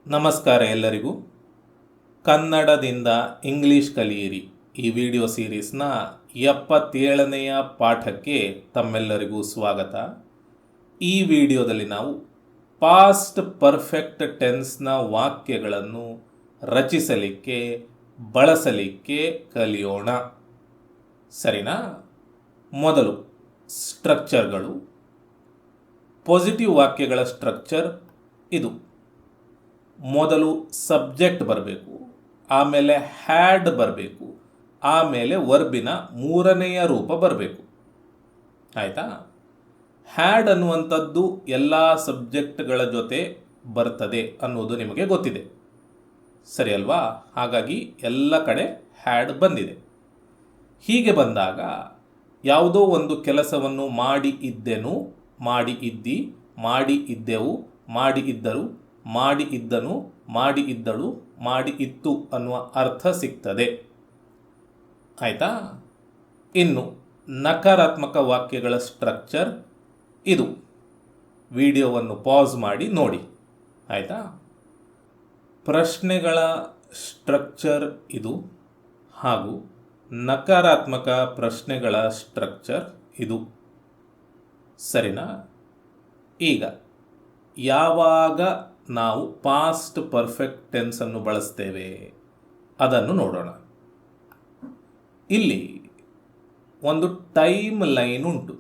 ನಮಸ್ಕಾರ ಎಲ್ಲರಿಗೂ. ಕನ್ನಡದಿಂದ ಇಂಗ್ಲಿಷ್ ಕಲಿಯಿರಿ ಈ ವಿಡಿಯೋ ಸೀರೀಸ್ನ 77ನೆಯ ಪಾಠಕ್ಕೆ ತಮ್ಮೆಲ್ಲರಿಗೂ ಸ್ವಾಗತ. ಈ ವಿಡಿಯೋದಲ್ಲಿ ನಾವು ಪಾಸ್ಟ್ ಪರ್ಫೆಕ್ಟ್ ಟೆನ್ಸ್ನ ವಾಕ್ಯಗಳನ್ನು ರಚಿಸಲಿಕ್ಕೆ ಬಳಸಲಿಕ್ಕೆ ಕಲಿಯೋಣ. ಸರಿನಾ? ಮೊದಲು ಸ್ಟ್ರಕ್ಚರ್ಗಳು. ಪಾಸಿಟಿವ್ ವಾಕ್ಯಗಳ ಸ್ಟ್ರಕ್ಚರ್ ಇದು. ಮೊದಲು ಸಬ್ಜೆಕ್ಟ್ ಬರಬೇಕು, ಆಮೇಲೆ ಹ್ಯಾಡ್ ಬರಬೇಕು, ಆಮೇಲೆ ವರ್ಬಿನ ಮೂರನೆಯ ರೂಪ ಬರಬೇಕು. ಆಯಿತಾ? ಹ್ಯಾಡ್ ಅನ್ನುವಂಥದ್ದು ಎಲ್ಲ ಸಬ್ಜೆಕ್ಟ್ಗಳ ಜೊತೆ ಬರ್ತದೆ ಅನ್ನೋದು ನಿಮಗೆ ಗೊತ್ತಿದೆ, ಸರಿ ಅಲ್ವಾ? ಹಾಗಾಗಿ ಎಲ್ಲ ಕಡೆ ಹ್ಯಾಡ್ ಬಂದಿದೆ. ಹೀಗೆ ಬಂದಾಗ ಯಾವುದೋ ಒಂದು ಕೆಲಸವನ್ನು ಮಾಡಿ ಇದ್ದೆನು, ಮಾಡಿ ಇದ್ದಿ, ಮಾಡಿ ಇದ್ದೆವು, ಮಾಡಿ ಇದ್ದರು, ಮಾಡಿ ಇದ್ದನು, ಮಾಡಿ ಇದ್ದಳು, ಮಾಡಿ ಇತ್ತು ಅನ್ನುವ ಅರ್ಥ ಸಿಗ್ತದೆ. ಆಯಿತಾ? ಇನ್ನು ನಕಾರಾತ್ಮಕ ವಾಕ್ಯಗಳ ಸ್ಟ್ರಕ್ಚರ್ ಇದು. ವಿಡಿಯೋವನ್ನು ಪಾಸ್ ಮಾಡಿ ನೋಡಿ. ಆಯಿತಾ? ಪ್ರಶ್ನೆಗಳ ಸ್ಟ್ರಕ್ಚರ್ ಇದು ಹಾಗೂ ನಕಾರಾತ್ಮಕ ಪ್ರಶ್ನೆಗಳ ಸ್ಟ್ರಕ್ಚರ್ ಇದು. ಸರಿನಾ? ಈಗ ಯಾವಾಗ ನಾವು ಪಾಸ್ಟ್ ಪರ್ಫೆಕ್ಟ್ ಟೆನ್ಸನ್ನು ಬಳಸ್ತೇವೆ ಅದನ್ನು ನೋಡೋಣ. ಇಲ್ಲಿ ಒಂದು ಟೈಮ್ ಲೈನ್ ಉಂಟು.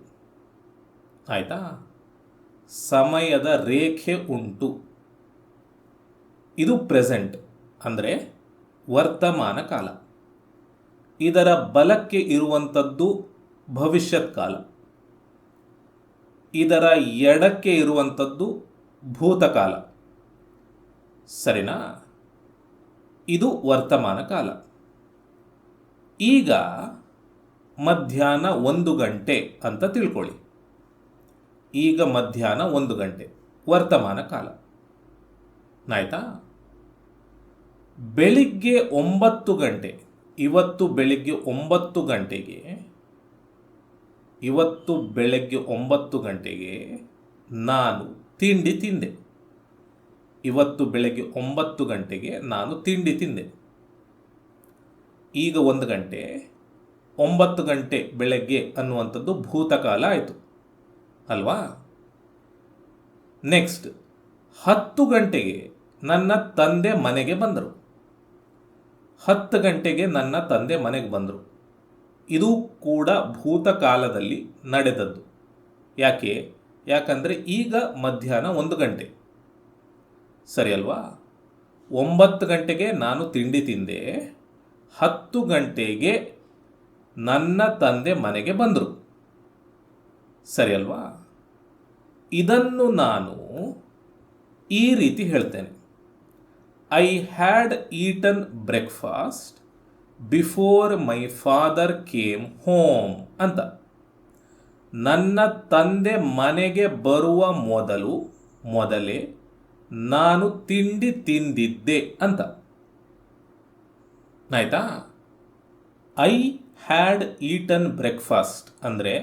ಆಯಿತಾ? ಸಮಯದ ರೇಖೆ ಉಂಟು. ಇದು ಪ್ರೆಸೆಂಟ್ ಅಂದರೆ ವರ್ತಮಾನ ಕಾಲ. ಇದರ ಬಲಕ್ಕೆ ಇರುವಂಥದ್ದು ಭವಿಷ್ಯತ್ ಕಾಲ, ಇದರ ಎಡಕ್ಕೆ ಇರುವಂಥದ್ದು ಭೂತಕಾಲ. ಸರಿನಾ? ಇದು ವರ್ತಮಾನ ಕಾಲ. ಈಗ ಮಧ್ಯಾಹ್ನ 1 ಗಂಟೆ ಅಂತ ತಿಳ್ಕೊಳ್ಳಿ. ಈಗ ಮಧ್ಯಾಹ್ನ 1 ಗಂಟೆ ವರ್ತಮಾನ ಕಾಲ. ಆಯ್ತಾ? ಬೆಳಿಗ್ಗೆ 9 ಗಂಟೆ, ಇವತ್ತು ಬೆಳಿಗ್ಗೆ 9 ಗಂಟೆಗೆ, ಇವತ್ತು ಬೆಳಗ್ಗೆ 9 ಗಂಟೆಗೆ ನಾನು ತಿಂಡಿ ತಿಂದೆ. ಇವತ್ತು ಬೆಳಗ್ಗೆ 9 ಗಂಟೆಗೆ ನಾನು ತಿಂಡಿ ತಿಂದೆ. ಈಗ 1 ಗಂಟೆ, 9 ಗಂಟೆ ಬೆಳಗ್ಗೆ ಅನ್ನುವಂಥದ್ದು ಭೂತಕಾಲ ಆಯಿತು ಅಲ್ವಾ? ನೆಕ್ಸ್ಟ್ 10 ಗಂಟೆಗೆ ನನ್ನ ತಂದೆ ಮನೆಗೆ ಬಂದರು. 10 ಗಂಟೆಗೆ ನನ್ನ ತಂದೆ ಮನೆಗೆ ಬಂದರು. ಇದು ಕೂಡ ಭೂತಕಾಲದಲ್ಲಿ ನಡೆದದ್ದು. ಯಾಕಂದರೆ ಈಗ ಮಧ್ಯಾಹ್ನ 1 ಗಂಟೆ, ಸರಿ ಅಲ್ವಾ? 9 ಗಂಟೆಗೆ ನಾನು ತಿಂಡಿ ತಿಂದೆ, 10 ಗಂಟೆಗೆ ನನ್ನ ತಂದೆ ಮನೆಗೆ ಬಂದರು, ಸರಿ ಅಲ್ವಾ? ಇದನ್ನು ನಾನು ಈ ರೀತಿ ಹೇಳ್ತೇನೆ: I had eaten breakfast before my father came home ಅಂತ. ನನ್ನ ತಂದೆ ಮನೆಗೆ ಬರುವ ಮೊದಲೇ ನಾನು ತಿಂಡಿ ತಿಂದಿದ್ದೆ ಅಂತ. ಆಯ್ತಾ? ಐ ಹ್ಯಾಡ್ ಈಟನ್ ಬ್ರೇಕ್ಫಾಸ್ಟ್ ಅಂದರೆ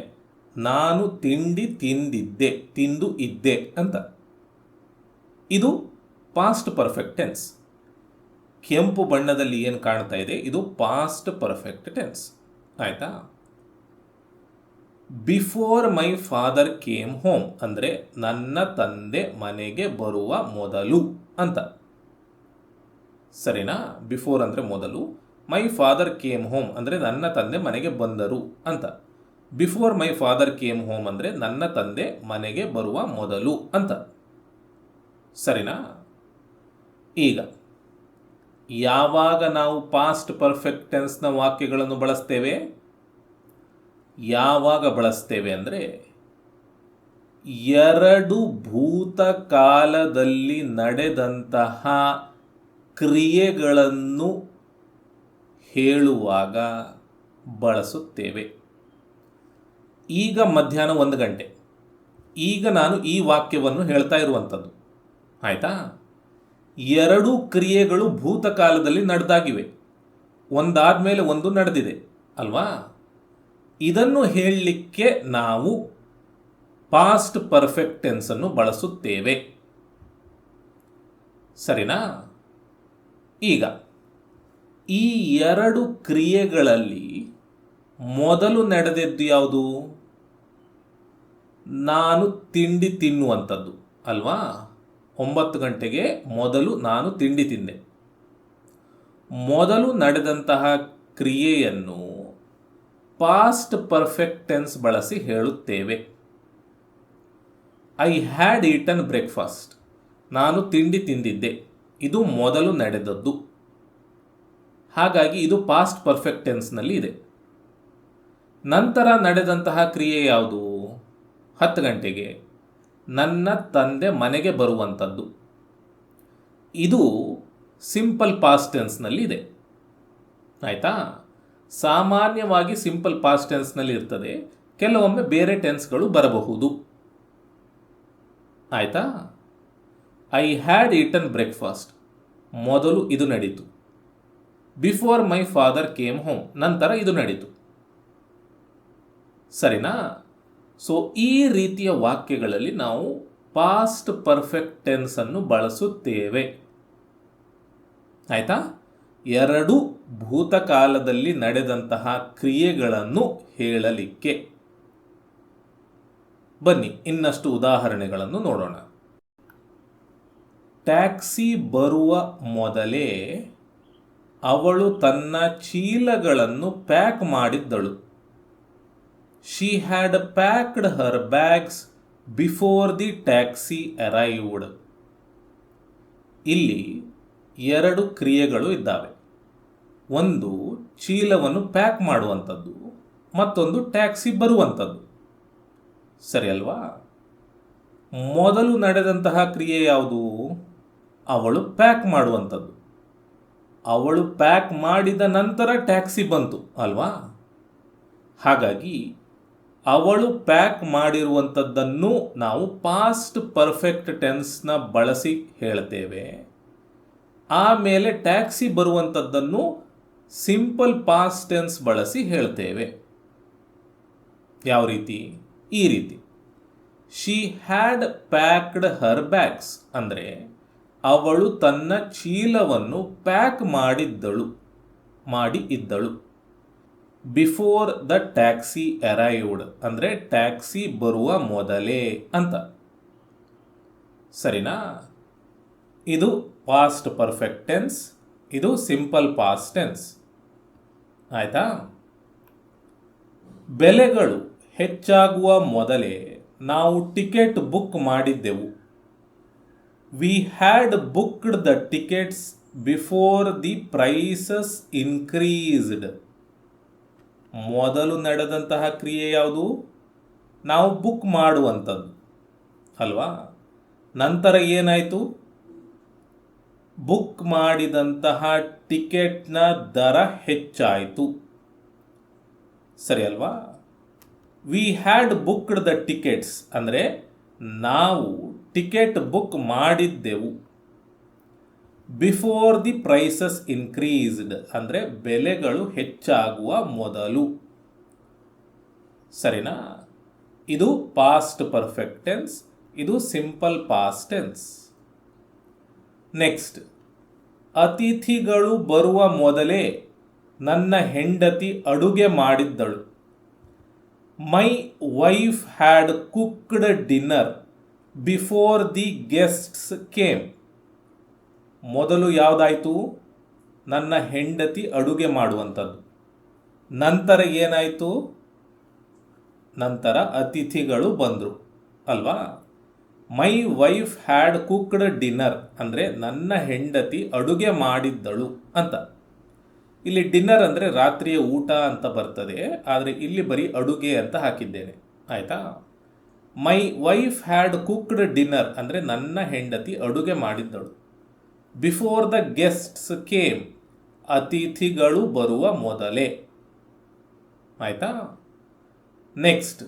ನಾನು ತಿಂಡಿ ತಿಂದಿದ್ದೆ, ತಿಂದು ಇದ್ದೆ ಅಂತ. ಇದು ಪಾಸ್ಟ್ ಪರ್ಫೆಕ್ಟ್ ಟೆನ್ಸ್. ಕೆಂಪು ಬಣ್ಣದಲ್ಲಿ ಏನು ಕಾಣ್ತಾ ಇದೆ ಇದು ಪಾಸ್ಟ್ ಪರ್ಫೆಕ್ಟ್ ಟೆನ್ಸ್. ಆಯಿತಾ? Before my father came home ಅಂದರೆ ನನ್ನ ತಂದೆ ಮನೆಗೆ ಬರುವ ಮೊದಲು ಅಂತ. ಸರಿನಾ? ಬಿಫೋರ್ ಅಂದರೆ ಮೊದಲು, ಮೈ ಫಾದರ್ ಕೇಮ್ ಹೋಮ್ ಅಂದರೆ ನನ್ನ ತಂದೆ ಮನೆಗೆ ಬಂದರು ಅಂತ. Before my father came home ಅಂದರೆ ನನ್ನ ತಂದೆ ಮನೆಗೆ ಬರುವ ಮೊದಲು ಅಂತ. ಸರಿನಾ? ಈಗ ಯಾವಾಗ ನಾವು ಪಾಸ್ಟ್ ಪರ್ಫೆಕ್ಟ್ ಟೆನ್ಸ್ನ ವಾಕ್ಯಗಳನ್ನು ಬಳಸ್ತೇವೆ? ಯಾವಾಗ ಬಳಸ್ತೇವೆ ಅಂದರೆ 2 ಭೂತಕಾಲದಲ್ಲಿ ನಡೆದಂತಹ ಕ್ರಿಯೆಗಳನ್ನು ಹೇಳುವಾಗ ಬಳಸುತ್ತೇವೆ. ಈಗ ಮಧ್ಯಾಹ್ನ 1 ಗಂಟೆ, ಈಗ ನಾನು ಈ ವಾಕ್ಯವನ್ನು ಹೇಳ್ತಾ ಇರುವಂಥದ್ದು. ಆಯಿತಾ? 2 ಕ್ರಿಯೆಗಳು ಭೂತಕಾಲದಲ್ಲಿ ನಡೆದಾಗಿವೆ, ಒಂದಾದ್ಮೇಲೆ ಒಂದು ನಡೆದಿದೆ ಅಲ್ವಾ? ಇದನ್ನು ಹೇಳಲಿಕ್ಕೆ ನಾವು ಪಾಸ್ಟ್ ಪರ್ಫೆಕ್ಟ್ ಟೆನ್ಸನ್ನು ಬಳಸುತ್ತೇವೆ. ಸರಿನಾ? ಈಗ ಈ ಎರಡು ಕ್ರಿಯೆಗಳಲ್ಲಿ ಮೊದಲು ನಡೆದದ್ದು ಯಾವುದು? ನಾನು ತಿಂಡಿ ತಿನ್ನುವಂಥದ್ದು ಅಲ್ವಾ? 9 ಗಂಟೆಗೆ ಮೊದಲು ನಾನು ತಿಂಡಿ ತಿಂದೆ. ಮೊದಲು ನಡೆದಂತಹ ಕ್ರಿಯೆಯನ್ನು ಪಾಸ್ಟ್ ಪರ್ಫೆಕ್ಟ್ ಟೆನ್ಸ್ ಬಳಸಿ ಹೇಳುತ್ತೇವೆ. I had eaten breakfast. ನಾನು ತಿಂಡಿ ತಿಂದಿದ್ದೆ. ಇದು ಮೊದಲು ನಡೆದದ್ದು. ಹಾಗಾಗಿ ಇದು ಪಾಸ್ಟ್ ಪರ್ಫೆಕ್ಟ್ ಟೆನ್ಸ್ನಲ್ಲಿ ಇದೆ. ನಂತರ ನಡೆದಂತಹ ಕ್ರಿಯೆ ಯಾವುದು? 10 ಗಂಟೆಗೆ ನನ್ನ ತಂದೆ ಮನೆಗೆ ಬರುವಂಥದ್ದು. ಇದು ಸಿಂಪಲ್ ಪಾಸ್ಟ್ ಟೆನ್ಸ್ನಲ್ಲಿ ಇದೆ. ಆಯಿತಾ? ಸಾಮಾನ್ಯವಾಗಿ ಸಿಂಪಲ್ ಪಾಸ್ಟ್ ಟೆನ್ಸ್ನಲ್ಲಿ ಇರ್ತದೆ, ಕೆಲವೊಮ್ಮೆ ಬೇರೆ ಟೆನ್ಸ್ಗಳು ಬರಬಹುದು. ಆಯಿತಾ? ಐ ಹ್ಯಾಡ್ ಈಟನ್ ಬ್ರೇಕ್ಫಾಸ್ಟ್, ಮೊದಲು ಇದು ನಡೀತು. Before my father came home, ನಂತರ ಇದು ನಡೀತು. ಸರಿನಾ? ಸೊ ಈ ರೀತಿಯ ವಾಕ್ಯಗಳಲ್ಲಿ ನಾವು ಪಾಸ್ಟ್ ಪರ್ಫೆಕ್ಟ್ ಟೆನ್ಸನ್ನು ಬಳಸುತ್ತೇವೆ. ಆಯಿತಾ? ಎರಡು ಭೂತಕಾಲದಲ್ಲಿ ನಡೆದಂತಹ ಕ್ರಿಯೆಗಳನ್ನು ಹೇಳಲಿಕ್ಕೆ. ಬನ್ನಿ ಇನ್ನಷ್ಟು ಉದಾಹರಣೆಗಳನ್ನು ನೋಡೋಣ. ಟ್ಯಾಕ್ಸಿ ಬರುವ ಮೊದಲೇ ಅವಳು ತನ್ನ ಚೀಲಗಳನ್ನು ಪ್ಯಾಕ್ ಮಾಡಿದ್ದಳು. She had packed her bags before the taxi arrived. ಇಲ್ಲಿ ಎರಡು ಕ್ರಿಯೆಗಳು ಇದ್ದಾವೆ. ಒಂದು ಚೀಲವನ್ನು ಪ್ಯಾಕ್ ಮಾಡುವಂಥದ್ದು, ಮತ್ತೊಂದು ಟ್ಯಾಕ್ಸಿ ಬರುವಂಥದ್ದು. ಸರಿ ಅಲ್ವಾ? ಮೊದಲು ನಡೆದಂತಹ ಕ್ರಿಯೆ ಯಾವುದು? ಅವಳು ಪ್ಯಾಕ್ ಮಾಡುವಂಥದ್ದು. ಅವಳು ಪ್ಯಾಕ್ ಮಾಡಿದ ನಂತರ ಟ್ಯಾಕ್ಸಿ ಬಂತು ಅಲ್ವಾ? ಹಾಗಾಗಿ ಅವಳು ಪ್ಯಾಕ್ ಮಾಡಿರುವಂಥದ್ದನ್ನು ನಾವು ಪಾಸ್ಟ್ ಪರ್ಫೆಕ್ಟ್ ಟೆನ್ಸ್ನ ಬಳಸಿ ಹೇಳ್ತೇವೆ. ಆಮೇಲೆ ಟ್ಯಾಕ್ಸಿ ಬರುವಂಥದ್ದನ್ನು ಸಿಂಪಲ್ ಪಾಸ್ಟ್ ಟೆನ್ಸ್ ಬಳಸಿ ಹೇಳ್ತೇವೆ. ಯಾವ ರೀತಿ? ಈ ರೀತಿ. She had packed her bags ಅಂದರೆ ಅವಳು ತನ್ನ ಚೀಲವನ್ನು ಪ್ಯಾಕ್ ಮಾಡಿ ಇದ್ದಳು. ಬಿಫೋರ್ ದ ಟ್ಯಾಕ್ಸಿ ಅರೈವ್ಡ್ ಅಂದರೆ ಟ್ಯಾಕ್ಸಿ ಬರುವ ಮೊದಲೇ ಅಂತ. ಸರಿನಾ? ಇದು ಪಾಸ್ಟ್ ಪರ್ಫೆಕ್ಟ್ ಟೆನ್ಸ್, ಇದು ಸಿಂಪಲ್ ಪಾಸ್ಟ್ ಟೆನ್ಸ್. ಆಯಿತಾ? ಬೆಲೆಗಳು ಹೆಚ್ಚಾಗುವ ಮೊದಲೇ ನಾವು ಟಿಕೆಟ್ ಬುಕ್ ಮಾಡಿದ್ದೆವು. We had booked the tickets before the prices increased. ಮೊದಲು ನಡೆದಂತಹ ಕ್ರಿಯೆ ಯಾವುದು? ನಾವು ಬುಕ್ ಮಾಡುವಂಥದ್ದು ಅಲ್ವಾ? ನಂತರ ಏನಾಯಿತು? ಬುಕ್ ಮಾಡಿದಂತಹ ಟಿಕೆಟ್ನ ದರ ಹೆಚ್ಚಾಯಿತು. ಸರಿ ಅಲ್ವಾ? We had booked the tickets ಅಂದರೆ ನಾವು ಟಿಕೆಟ್ ಬುಕ್ ಮಾಡಿದ್ದೆವು. ಬಿಫೋರ್ ದಿ ಪ್ರೈಸಸ್ ಇನ್ಕ್ರೀಸ್ಡ್ ಅಂದರೆ ಬೆಲೆಗಳು ಹೆಚ್ಚಾಗುವ ಮೊದಲು. ಸರಿನಾ? ಇದು ಪಾಸ್ಟ್ ಪರ್ಫೆಕ್ಟ್ ಟೆನ್ಸ್, ಇದು ಸಿಂಪಲ್ ಪಾಸ್ಟ್ ಟೆನ್ಸ್. ನೆಕ್ಸ್ಟ್, ಅತಿಥಿಗಳು ಬರುವ ಮೊದಲೇ ನನ್ನ ಹೆಂಡತಿ ಅಡುಗೆ ಮಾಡಿದ್ದಳು. My wife had cooked dinner before the guests came. ಮೊದಲು ಯಾವುದಾಯಿತು? ನನ್ನ ಹೆಂಡತಿ ಅಡುಗೆ ಮಾಡುವಂಥದ್ದು. ನಂತರ ಏನಾಯಿತು? ನಂತರ ಅತಿಥಿಗಳು ಬಂದರು ಅಲ್ವಾ? ಮೈ ವೈಫ್ ಹ್ಯಾಡ್ ಕುಕ್ಡ್ ಡಿನ್ನರ್ ಅಂದರೆ ನನ್ನ ಹೆಂಡತಿ ಅಡುಗೆ ಮಾಡಿದ್ದಳು ಅಂತ. ಇಲ್ಲಿ ಡಿನ್ನರ್ ಅಂದರೆ ರಾತ್ರಿಯ ಊಟ ಅಂತ ಬರ್ತದೆ, ಆದರೆ ಇಲ್ಲಿ ಬರೀ ಅಡುಗೆ ಅಂತ ಹಾಕಿದ್ದೇನೆ. ಆಯಿತಾ? My wife had cooked dinner ಅಂದರೆ ನನ್ನ ಹೆಂಡತಿ ಅಡುಗೆ ಮಾಡಿದ್ದಳು. ಬಿಫೋರ್ ದ ಗೆಸ್ಟ್ಸ್ ಕೇಮ್ ಅತಿಥಿಗಳು ಬರುವ ಮೊದಲೇ. ಆಯಿತಾ? ನೆಕ್ಸ್ಟ್,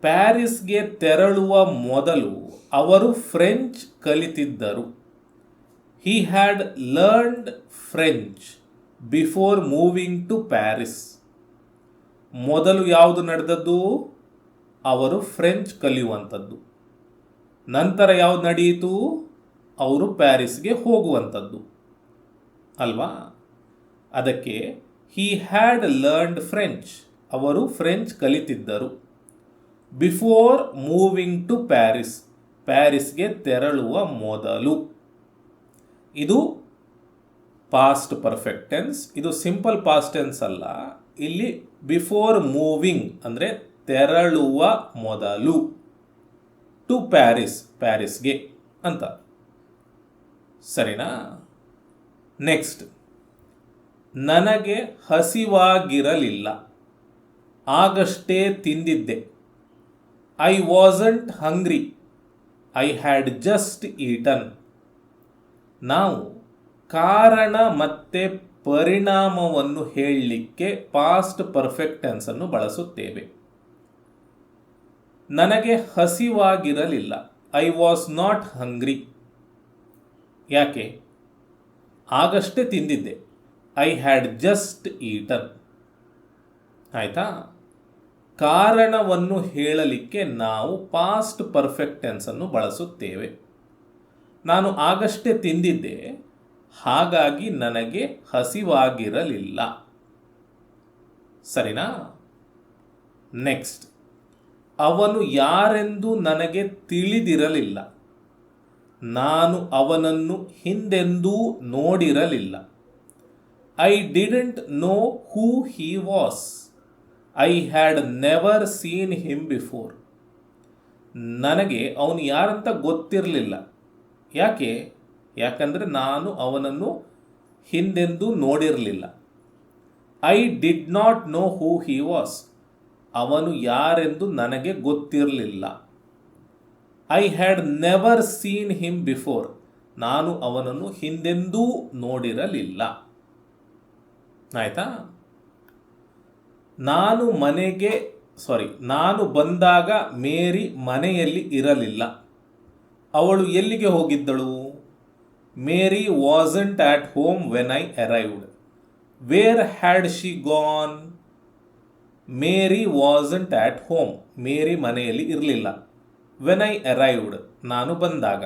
ಪ್ಯಾರಿಸ್ಗೆ ತೆರಳುವ ಮೊದಲು ಅವರು ಫ್ರೆಂಚ್ ಕಲಿತಿದ್ದರು. He had learned French before moving to Paris. ಮೊದಲು ಯಾವುದು ನಡೆದದ್ದು? ಅವರು ಫ್ರೆಂಚ್ ಕಲಿಯುವಂಥದ್ದು. ನಂತರ ಯಾವುದು ನಡೆಯಿತು? ಅವರು ಪ್ಯಾರಿಸ್ಗೆ ಹೋಗುವಂಥದ್ದು ಅಲ್ವಾ. ಅದಕ್ಕೆ ಹಿ ಹ್ಯಾಡ್ ಲರ್ನ್ಡ್ ಫ್ರೆಂಚ್, ಅವರು ಫ್ರೆಂಚ್ ಕಲಿತಿದ್ದರು. ಬಿಫೋರ್ ಮೂವಿಂಗ್ ಟು ಪ್ಯಾರಿಸ್, ಪ್ಯಾರಿಸ್ಗೆ ತೆರಳುವ ಮೊದಲು. ಇದು ಪಾಸ್ಟ್ ಪರ್ಫೆಕ್ಟ್ ಟೆನ್ಸ್. ಇದು ಸಿಂಪಲ್ ಪಾಸ್ಟ್ ಟೆನ್ಸ್ ಅಲ್ಲ. ಇಲ್ಲಿ ಬಿಫೋರ್ ಮೂವಿಂಗ್ ಅಂದರೆ ತೆರಳುವ ಮೊದಲು, ಟು ಪ್ಯಾರಿಸ್, ಪ್ಯಾರಿಸ್ಗೆ ಅಂತ. ಸರಿನಾ. ನೆಕ್ಸ್ಟ್, ನನಗೆ ಹಸಿವಾಗಿರಲಿಲ್ಲ, ಆಗಷ್ಟೇ ತಿಂದಿದ್ದೆ. I wasn't hungry, I had just eaten. ನಾವು ಕಾರಣ ಮತ್ತು ಪರಿಣಾಮವನ್ನು ಹೇಳಲಿಕ್ಕೆ ಪಾಸ್ಟ್ ಪರ್ಫೆಕ್ಟ್ ಟೆನ್ಸನ್ನು ಬಳಸುತ್ತೇವೆ. ನನಗೆ ಹಸಿವಾಗಿರಲಿಲ್ಲ, ಐ ವಾಸ್ ನಾಟ್ ಹಂಗ್ರಿ. ಯಾಕೆ? ಆಗಷ್ಟೇ ತಿಂದಿದ್ದೆ. I had just eaten. ಆಯಿತಾ. ಕಾರಣವನ್ನು ಹೇಳಲಿಕ್ಕೆ ನಾವು ಪಾಸ್ಟ್ ಪರ್ಫೆಕ್ಟ್ ಟೆನ್ಸನ್ನು ಬಳಸುತ್ತೇವೆ. ನಾನು ಆಗಷ್ಟೇ ತಿಂದಿದ್ದೆ, ಹಾಗಾಗಿ ನನಗೆ ಹಸಿವಾಗಿರಲಿಲ್ಲ. ಸರಿನಾ. ನೆಕ್ಸ್ಟ್, ಅವನು ಯಾರೆಂದು ನನಗೆ ತಿಳಿದಿರಲಿಲ್ಲ, ನಾನು ಅವನನ್ನು ಹಿಂದೆಂದೂ ನೋಡಿರಲಿಲ್ಲ. I didn't no who he was, I had never seen him before. ನನಗೆ ಅವನು ಯಾರಂತ ಗೊತ್ತಿರಲಿಲ್ಲ. ಯಾಕೆ? ಯಾಕಂದರೆ ನಾನು ಅವನನ್ನು ಹಿಂದೆಂದೂ ನೋಡಿರಲಿಲ್ಲ. I did not no who he was, ಅವನು ಯಾರೆಂದು ನನಗೆ ಗೊತ್ತಿರಲಿಲ್ಲ. I had never seen him before, ನಾನು ಅವನನ್ನು ಹಿಂದೆಂದೂ ನೋಡಿರಲಿಲ್ಲ. ಆಯಿತಾ. ನಾನು ಬಂದಾಗ ಮೇರಿ ಮನೆಯಲ್ಲಿ ಇರಲಿಲ್ಲ. ಅವಳು ಎಲ್ಲಿಗೆ ಹೋಗಿದ್ದಳು? Mary wasn't at home when I arrived. Where had she gone? Mary wasn't at home, Mary ಮನೆಯಲ್ಲಿ ಇರಲಿಲ್ಲ. ವೆನ್ ಐ ಅರೈವ್ಡ್, ನಾನು ಬಂದಾಗ.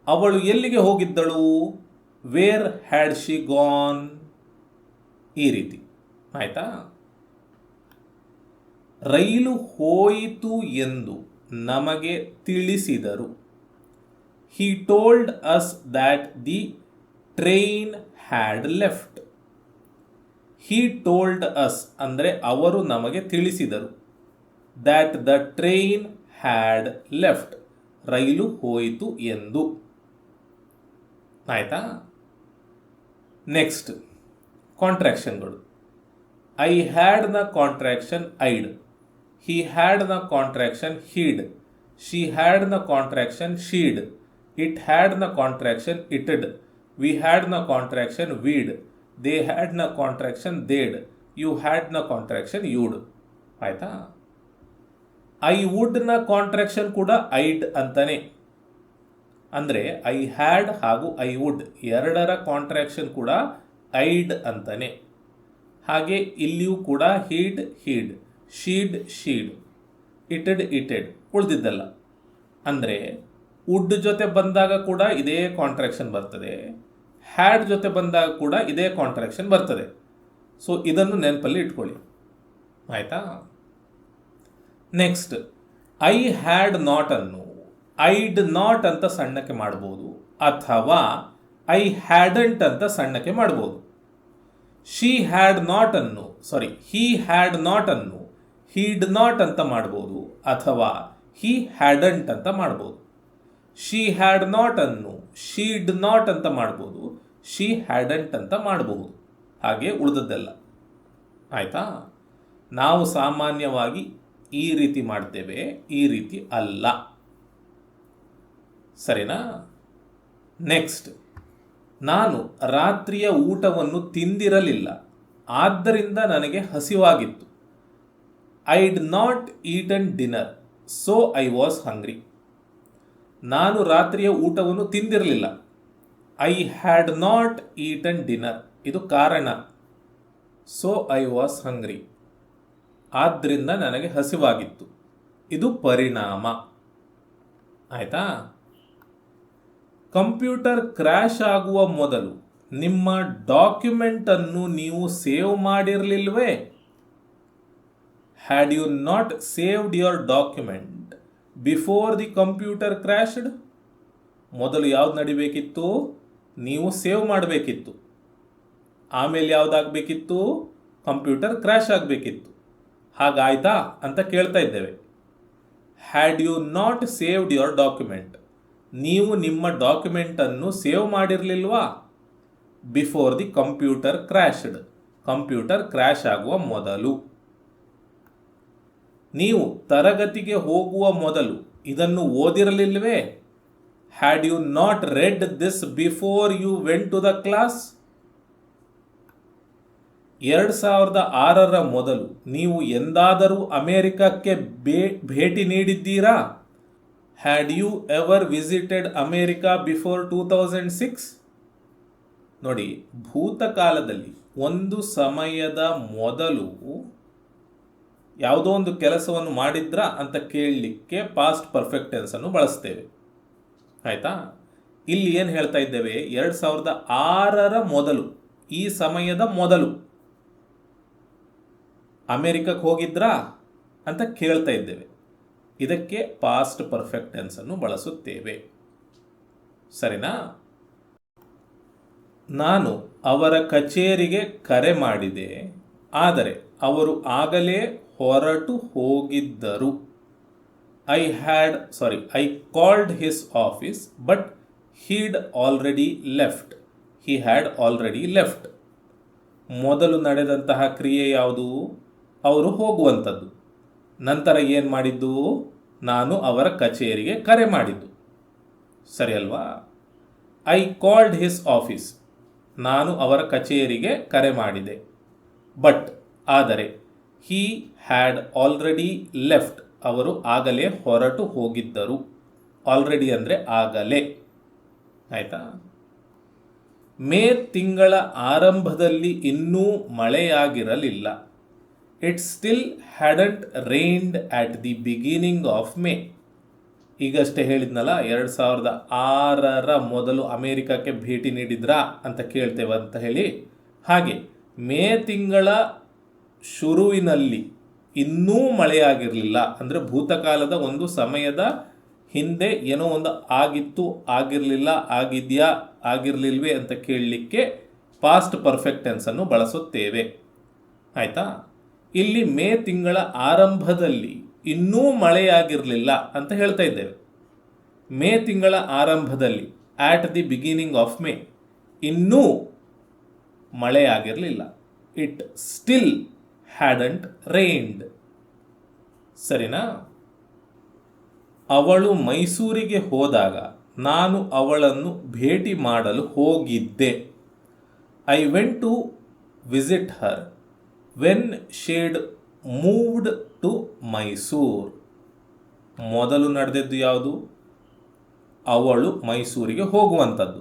ಅವಳು ಎಲ್ಲಿಗೆ ಹೋಗಿದ್ದಳು? ವೇರ್ ಹ್ಯಾಡ್ ಶಿ ಗಾನ್? ಈ ರೀತಿ. ಆಯಿತಾ. ರೈಲು ಹೋಯಿತು ಎಂದು ನಮಗೆ ತಿಳಿಸಿದರು. He told us that the train had left. He told us ಅಂದರೆ ಅವರು ನಮಗೆ ತಿಳಿಸಿದರು. That the train had left, ರೈಲು ಹೋಯಿತು ಎಂದು. ಆಯಿತಾ. ನೆಕ್ಸ್ಟ್, ಕಾಂಟ್ರಾಕ್ಷನ್ಗಳು. ಐ ಹ್ಯಾಡ್ನ ಕಾಂಟ್ರಾಕ್ಷನ್ ಐಡ್, ಹಿ ಹ್ಯಾಡ್ನ ಕಾಂಟ್ರಾಕ್ಷನ್ ಹೀಡ್, ಶಿ ಹ್ಯಾಡ್ನ ಕಾಂಟ್ರಾಕ್ಷನ್ ಶೀಡ್, ಇಟ್ ಹ್ಯಾಡ್ನ ಕಾಂಟ್ರಾಕ್ಷನ್ ಇಟಡ್, ವಿ ಹ್ಯಾಡ್ನ ಕಾಂಟ್ರಾಕ್ಷನ್ ವೀಡ್, ದೇ ಹ್ಯಾಡ್ನ ಕಾಂಟ್ರಾಕ್ಷನ್ ದೇಡ್, ಯು ಹ್ಯಾಡ್ನ ಕಾಂಟ್ರಾಕ್ಷನ್ ಯೂಡ್. ಆಯಿತಾ. ಐ ವುಡ್ನ ಕಾಂಟ್ರಾಕ್ಷನ್ ಕೂಡ ಐಡ್ ಅಂತಾನೆ. ಅಂದರೆ ಐ ಹ್ಯಾಡ್ ಹಾಗೂ ಐ ವುಡ್ ಎರಡರ ಕಾಂಟ್ರಾಕ್ಷನ್ ಕೂಡ ಐಡ್ ಅಂತಾನೆ. ಹಾಗೆ ಇಲ್ಲಿಯೂ ಕೂಡ ಹೀಡ್ ಹೀಡ್, ಶೀಡ್ ಶೀಡ್, ಇಟಡ್ ಇಟೆಡ್ ಉಳಿದಿದ್ದಲ್ಲ. ಅಂದರೆ ವುಡ್ ಜೊತೆ ಬಂದಾಗ ಕೂಡ ಇದೇ ಕಾಂಟ್ರಾಕ್ಷನ್ ಬರ್ತದೆ, ಹ್ಯಾಡ್ ಜೊತೆ ಬಂದಾಗ ಕೂಡ ಇದೇ ಕಾಂಟ್ರಾಕ್ಷನ್ ಬರ್ತದೆ. ಸೊ ಇದನ್ನು ನೆನಪಲ್ಲಿ ಇಟ್ಕೊಳ್ಳಿ. ಆಯಿತಾ. ನೆಕ್ಸ್ಟ್, ಐ ಹ್ಯಾಡ್ ನಾಟ್ ಅನ್ನು ಐಡ್ ನಾಟ್ ಅಂತ ಸಣ್ಣಕ್ಕೆ ಮಾಡ್ಬೋದು, ಅಥವಾ ಐ ಹ್ಯಾಡಂಟ್ ಅಂತ ಸಣ್ಣಕ್ಕೆ ಮಾಡ್ಬೋದು. ಹಿ ಹ್ಯಾಡ್ ನಾಟ್ ಅನ್ನು ಹೀಡ್ ನಾಟ್ ಅಂತ ಮಾಡ್ಬೋದು, ಅಥವಾ ಹಿ ಹ್ಯಾಡಂಟ್ ಅಂತ ಮಾಡ್ಬೋದು. ಶಿ ಹ್ಯಾಡ್ ನಾಟ್ ಅನ್ನು ಶೀಡ್ ನಾಟ್ ಅಂತ ಮಾಡ್ಬೋದು, ಶಿ ಹ್ಯಾಡಂಟ್ ಅಂತ ಮಾಡಬಹುದು. ಹಾಗೆ ಉಳಿದದ್ದೆಲ್ಲ. ಆಯಿತಾ. ನಾವು ಸಾಮಾನ್ಯವಾಗಿ ಈ ರೀತಿ ಮಾಡ್ತೇವೆ, ಈ ರೀತಿ ಅಲ್ಲ. ಸರಿನಾ. ನೆಕ್ಸ್ಟ್, ನಾನು ರಾತ್ರಿಯ ಊಟವನ್ನು ತಿಂದಿರಲಿಲ್ಲ, ಆದ್ದರಿಂದ ನನಗೆ ಹಸಿವಾಗಿತ್ತು. I'd not eaten dinner, so I was hungry. ನಾನು ರಾತ್ರಿಯ ಊಟವನ್ನು ತಿಂದಿರಲಿಲ್ಲ. I had not eaten dinner, ಇದು ಕಾರಣ. ಸೊ ಐ ವಾಸ್ ಹಂಗ್ರಿ, ಆದ್ದರಿಂದ ನನಗೆ ಹಸಿವಾಗಿತ್ತು. ಇದು ಪರಿಣಾಮ. ಆಯಿತಾ. ಕಂಪ್ಯೂಟರ್ ಕ್ರ್ಯಾಶ್ ಆಗುವ ಮೊದಲು ನಿಮ್ಮ ಡಾಕ್ಯುಮೆಂಟನ್ನು ನೀವು ಸೇವ್ ಮಾಡಿರಲಿಲ್ವೇ? Had you not saved your document before the computer crashed? ಮೊದಲು ಯಾವ್ದು ನಡಿಬೇಕಿತ್ತು? ನೀವು ಸೇವ್ ಮಾಡಬೇಕಿತ್ತು. ಆಮೇಲೆ ಯಾವುದಾಗಬೇಕಿತ್ತು? ಕಂಪ್ಯೂಟರ್ ಕ್ರ್ಯಾಶ್ ಆಗಬೇಕಿತ್ತು. ಹಾಗಾಯ್ತಾ ಅಂತ ಕೇಳ್ತಾ ಇದ್ದೇವೆ. Had you not saved your document, ನೀವು ನಿಮ್ಮ ಡಾಕ್ಯುಮೆಂಟನ್ನು ಸೇವ್ ಮಾಡಿರಲಿಲ್ವಾ? Before the computer crashed, computer crash ಆಗುವ ಮೊದಲು. ನೀವು ತರಗತಿಗೆ ಹೋಗುವ ಮೊದಲು ಇದನ್ನು ಓದಿರಲಿಲ್ವೇ? Had you not read this before you went to the class? 2006 ಮೊದಲು ನೀವು ಎಂದಾದರೂ ಅಮೆರಿಕಕ್ಕೆ ಭೇಟಿ ನೀಡಿದ್ದೀರಾ? Had you ever visited America before 2006? ನೋಡಿ, ಭೂತಕಾಲದಲ್ಲಿ ಒಂದು ಸಮಯದ ಮೊದಲು ಯಾವುದೋ ಒಂದು ಕೆಲಸವನ್ನು ಮಾಡಿದ್ರಾ ಅಂತ ಕೇಳಲಿಕ್ಕೆ ಪಾಸ್ಟ್ ಪರ್ಫೆಕ್ಟ್ ಟೆನ್ಸನ್ನು ಬಳಸ್ತೇವೆ. ಆಯಿತಾ? ಇಲ್ಲಿ ಏನು ಹೇಳ್ತಾ ಇದ್ದೇವೆ? 2006 ಮೊದಲು, ಈ ಸಮಯದ ಮೊದಲು ಅಮೆರಿಕಕ್ಕೆ ಹೋಗಿದ್ರಾ ಅಂತ ಕೇಳ್ತಾ ಇದ್ದೇವೆ. ಇದಕ್ಕೆ ಪಾಸ್ಟ್ ಪರ್ಫೆಕ್ಟ್ ಟೆನ್ಸನ್ನು ಬಳಸುತ್ತೇವೆ. ಸರಿನಾ? ನಾನು ಅವರ ಕಚೇರಿಗೆ ಕರೆ ಮಾಡಿದೆ, ಆದರೆ ಅವರು ಆಗಲೇ ಹೊರಟು ಹೋಗಿದ್ದರು. I called his office but he'd already left. He had already left. ಮೊದಲು ನಡೆದಂತಹ ಕ್ರಿಯೆ ಯಾವುದು? ಅವರು ಹೋಗುವಂಥದ್ದು. ನಂತರ ಏನು ಮಾಡಿದ್ದು? ನಾನು ಅವರ ಕಚೇರಿಗೆ ಕರೆ ಮಾಡಿದ್ದು. ಸರಿ ಅಲ್ವಾ? ಐ ಕಾಲ್ಡ್ ಹಿಸ್ ಆಫೀಸ್, ನಾನು ಅವರ ಕಚೇರಿಗೆ ಕರೆ ಮಾಡಿದೆ. ಬಟ್, ಆದರೆ, ಹಿ ಹ್ಯಾಡ್ ಆಲ್ರೆಡಿ ಲೆಫ್ಟ್, ಅವರು ಆಗಲೇ ಹೊರಟು ಹೋಗಿದ್ದರು. ಆಲ್ರೆಡಿ ಅಂದರೆ ಆಗಲೇ. ಆಯಿತಾ? ಮೇ ತಿಂಗಳ ಆರಂಭದಲ್ಲಿ ಇನ್ನೂ ಮಳೆಯಾಗಿರಲಿಲ್ಲ. It still hadn't rained at the beginning of May. ಈಗಷ್ಟೇ ಹೇಳಿದ್ನಲ್ಲ, 2006 ಮೊದಲು ಅಮೇರಿಕಕ್ಕೆ ಭೇಟಿ ನೀಡಿದ್ರಾ ಅಂತ ಕೇಳ್ತೇವೆ ಅಂತ ಹೇಳಿ. ಹಾಗೆ ಮೇ ತಿಂಗಳ ಶುರುವಿನಲ್ಲಿ ಇನ್ನೂ ಮಳೆಯಾಗಿರಲಿಲ್ಲ ಅಂದರೆ ಭೂತಕಾಲದ ಒಂದು ಸಮಯದ ಹಿಂದೆ ಏನೋ ಒಂದು ಆಗಿತ್ತು, ಆಗಿರಲಿಲ್ಲ, ಆಗಿದೆಯಾ, ಆಗಿರಲಿಲ್ವೇ ಅಂತ ಕೇಳಲಿಕ್ಕೆ ಪಾಸ್ಟ್ ಪರ್ಫೆಕ್ಟ್ ಟೆನ್ಸನ್ನು ಬಳಸುತ್ತೇವೆ. ಆಯಿತಾ? ಇಲ್ಲಿ ಮೇ ತಿಂಗಳ ಆರಂಭದಲ್ಲಿ ಇನ್ನೂ ಮಳೆಯಾಗಿರಲಿಲ್ಲ ಅಂತ ಹೇಳ್ತಾ ಇದ್ದೇವೆ. ಮೇ ತಿಂಗಳ ಆರಂಭದಲ್ಲಿ, at the beginning of May, ಇನ್ನೂ ಮಳೆಯಾಗಿರಲಿಲ್ಲ. It still hadn't rained. ಸರಿನಾ? ಅವಳು ಮೈಸೂರಿಗೆ ಹೋದಾಗ ನಾನು ಅವಳನ್ನು ಭೇಟಿ ಮಾಡಲು ಹೋಗಿದ್ದೆ. I went to visit her when she'd moved to Mysore. ಮೊದಲು ನಡೆದದ್ದು ಯಾವುದು? ಅವಳು ಮೈಸೂರಿಗೆ ಹೋಗುವಂಥದ್ದು.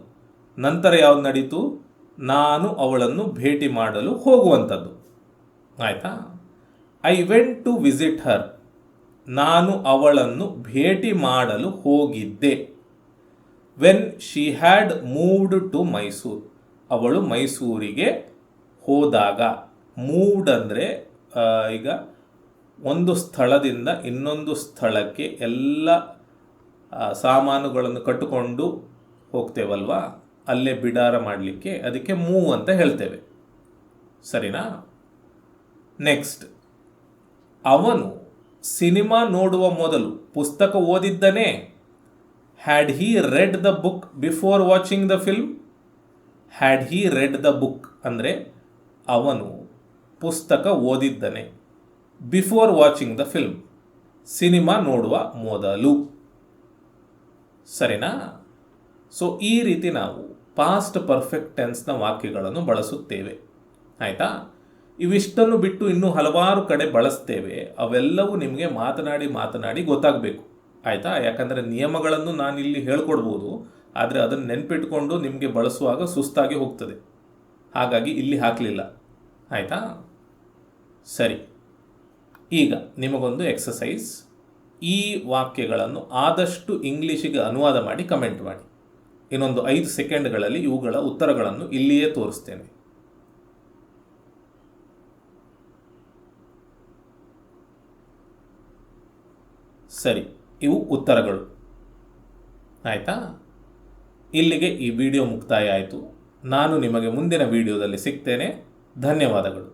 ನಂತರ ಯಾವುದು ನಡೀತು? ನಾನು ಅವಳನ್ನು ಭೇಟಿ ಮಾಡಲು ಹೋಗುವಂಥದ್ದು. ಆಯಿತಾ? I went to visit her, ನಾನು ಅವಳನ್ನು ಭೇಟಿ ಮಾಡಲು ಹೋಗಿದ್ದೆ. When she had moved to Mysore, ಅವಳು ಮೈಸೂರಿಗೆ ಹೋದಾಗ. ಮೂವ್ಡ್ ಅಂದರೆ ಈಗ ಒಂದು ಸ್ಥಳದಿಂದ ಇನ್ನೊಂದು ಸ್ಥಳಕ್ಕೆ ಎಲ್ಲ ಸಾಮಾನುಗಳನ್ನು ಕಟ್ಟಿಕೊಂಡು ಹೋಗ್ತೇವಲ್ವಾ, ಅಲ್ಲೇ ಬಿಡಾರ ಮಾಡಲಿಕ್ಕೆ, ಅದಕ್ಕೆ ಮೂವ್ ಅಂತ ಹೇಳ್ತೇವೆ. ಸರಿನಾ? ನೆಕ್ಸ್ಟ್, ಅವನು ಸಿನಿಮಾ ನೋಡುವ ಮೊದಲು ಪುಸ್ತಕ ಓದಿದ್ದನೇ? Had he read the book before watching the film? Had he read the book ಅಂದರೆ ಅವನು ಪುಸ್ತಕ ಓದಿದ್ದನೆ. Before watching the film, cinema ನೋಡುವ ಮೊದಲು. ಸರಿನಾ? ಸೊ ಈ ರೀತಿ ನಾವು ಪಾಸ್ಟ್ ಪರ್ಫೆಕ್ಟ್ ಟೆನ್ಸ್ನ ವಾಕ್ಯಗಳನ್ನು ಬಳಸುತ್ತೇವೆ. ಆಯಿತಾ? ಇವಿಷ್ಟನ್ನು ಬಿಟ್ಟು ಇನ್ನೂ ಹಲವಾರು ಕಡೆ ಬಳಸ್ತೇವೆ. ಅವೆಲ್ಲವೂ ನಿಮಗೆ ಮಾತನಾಡಿ ಗೊತ್ತಾಗಬೇಕು. ಆಯಿತಾ? ಯಾಕಂದರೆ ನಿಯಮಗಳನ್ನು ನಾನಿಲ್ಲಿ ಹೇಳ್ಕೊಡ್ಬೋದು, ಆದರೆ ಅದನ್ನು ನೆನ್ಪಿಟ್ಕೊಂಡು ನಿಮಗೆ ಬಳಸುವಾಗ ಸುಸ್ತಾಗಿ ಹೋಗ್ತದೆ. ಹಾಗಾಗಿ ಇಲ್ಲಿ ಹಾಕಲಿಲ್ಲ. ಆಯಿತಾ? ಸರಿ, ಈಗ ನಿಮಗೊಂದು ಎಕ್ಸಸೈಸ್. ಈ ವಾಕ್ಯಗಳನ್ನು ಆದಷ್ಟು ಇಂಗ್ಲೀಷಿಗೆ ಅನುವಾದ ಮಾಡಿ ಕಮೆಂಟ್ ಮಾಡಿ. ಇನ್ನೊಂದು 5 ಸೆಕೆಂಡ್ಗಳಲ್ಲಿ ಇವುಗಳ ಉತ್ತರಗಳನ್ನು ಇಲ್ಲಿಯೇ ತೋರಿಸ್ತೇನೆ. ಸರಿ, ಇವು ಉತ್ತರಗಳು. ಆಯಿತಾ? ಇಲ್ಲಿಗೆ ಈ ವಿಡಿಯೋ ಮುಕ್ತಾಯ ಆಯಿತು. ನಾನು ನಿಮಗೆ ಮುಂದಿನ ವಿಡಿಯೋದಲ್ಲಿ ಸಿಗ್ತೇನೆ. ಧನ್ಯವಾದಗಳು.